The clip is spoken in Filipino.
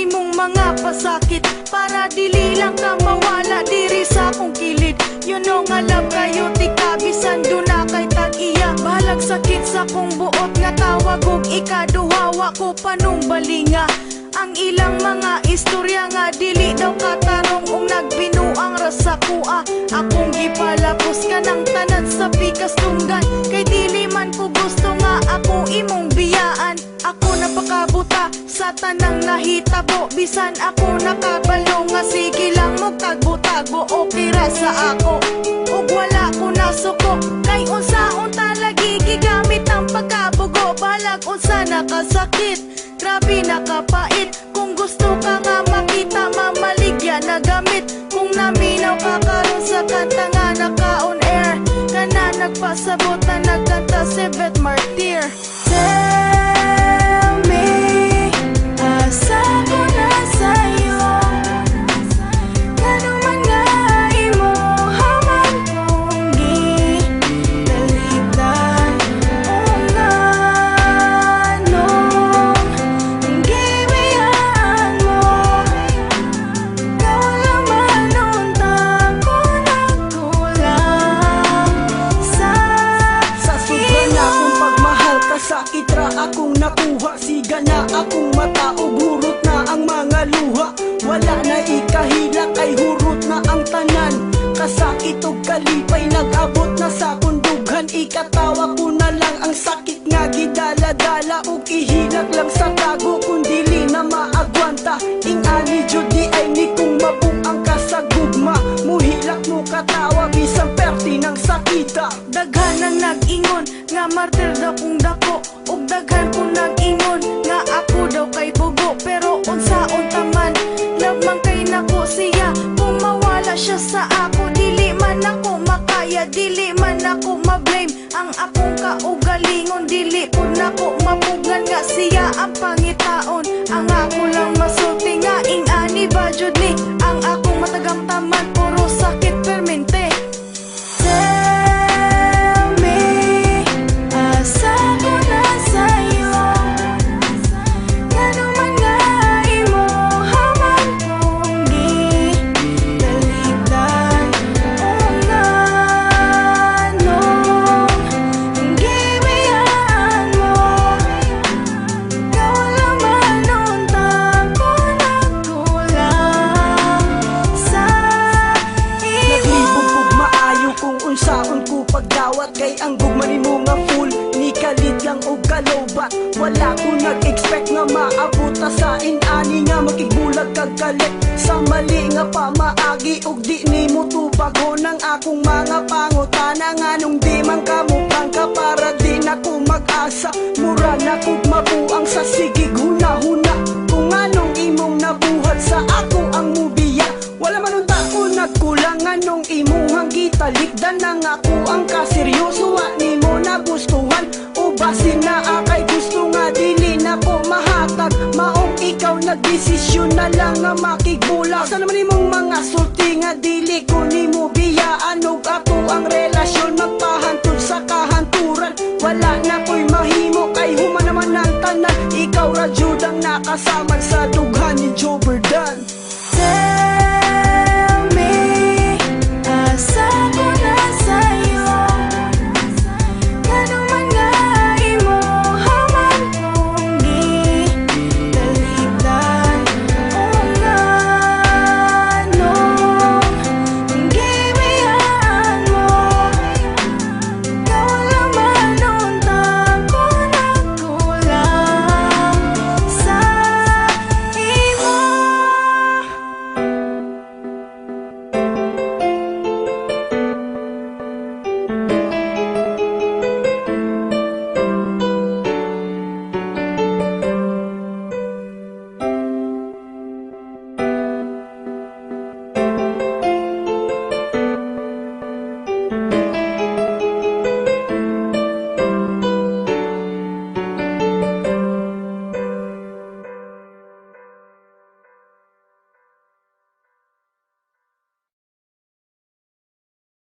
imong mga pasakit, para dili lang ka mawala diri sa akong kilid. You know nga love kayo tika, bisan do na kay tag-iya. Bahalag sakit sa kong buot nga tawag ug ikaduhawa ko panumbalinga. Ang ilang mga istorya nga dili daw katarong ung nagbinuang rasa kuha. Akong gipalapos ka ng tanan sa pikas tunggan, kay dili man ko gusto nga ako imong biyaan. Ako napakabuta sa tanang nahitabo, bisan ako nakabalo nga sige lang mo tagbo-tagbo. Okay ra sa ako ug wala ko nasuko, kay unsaon talagi gigamit ang pagkabugo. Balag unsa nakasakit, grabe nakapait. Kung gusto ka nga makita, mamaligya na gamit. Kung naminaw ka karon sa kanta nga naka-on air, kana nagpasabot na nagkanta si Beth Martir. Tell me, asa ko na sa'yo, ano man nga imo haman kong gitalitan. O nganong gibiyaan mo, ikaw laman untang ko nagkulang sa sobrang akong pagmahal, kasakit ra akong nakuha. Siga na akong mata ug hurot na ang mga luha. Wala na ikahila kay hurot na ang tanan. Kasakit ug kalipay nag-abot na sa kundughan. Ikatawa ko na lang ang sakit nga gidala-dala, ug ihilag lang sa tago kung dili na maagwanta. Ingani jud di ay ni kung mabuang ka sa gugma. Muhilak mo katawa bisan perti ng sakita. daghan ang nag-ingon nga martir daw kung dako, ug daghan kong nag-ingon nga ako daw kay bugo. Pero unsaon taman, love man kay nako siya. Kung mawala siya sa ako, dili man ako makaya, dili man ako ma-blame. Ang akong kaugalingon, dili po nako mapugan nga siya ang pangitaon. Ang ako lang masulti nga ingani ba jud ni, ang akong matagamtaman puro sakit permente. Tell me, asa ko na sa'yo, ano man nga imo haman kong gitalitan. O nganong gibiyaan mo, ikaw laman untang ko nagkulang sa Naglibog imo. kog maayo kung unsaon ko pagdawat, kay ang gugma nimo nga full ni kalit lang og kalobat. Wala ko nag-expect nga maabuta sa inani nga makigbulag kag kalit. Sa mali nga pamaagi ug di nimo tubago ng akong mga pangutana. Nganong di man kamukhang ka para di na ko mag-asa. Mura na kog mabuang sa sigig huna-huna. Kung anong imong nabuhat sa ako ang mubiya, wala man unta ko nagkulang. Anong imong gitalikdan nang ako ang kaseryoso. Wa nimo nagustuhan o basin na akay gusto nga dili na ko mahatag. Maong ikaw nagdesisyon na lang nga makigbulag. Sa naman imong mga sulti nga dili ko nimo biyaan, og ato ang relasyon magpahantod sa kahanturan. Wala na ko'y mahimo kay human naman ang tanan. Ikaw ra jud ang nakasaman sa dughan ni Joe Verdan.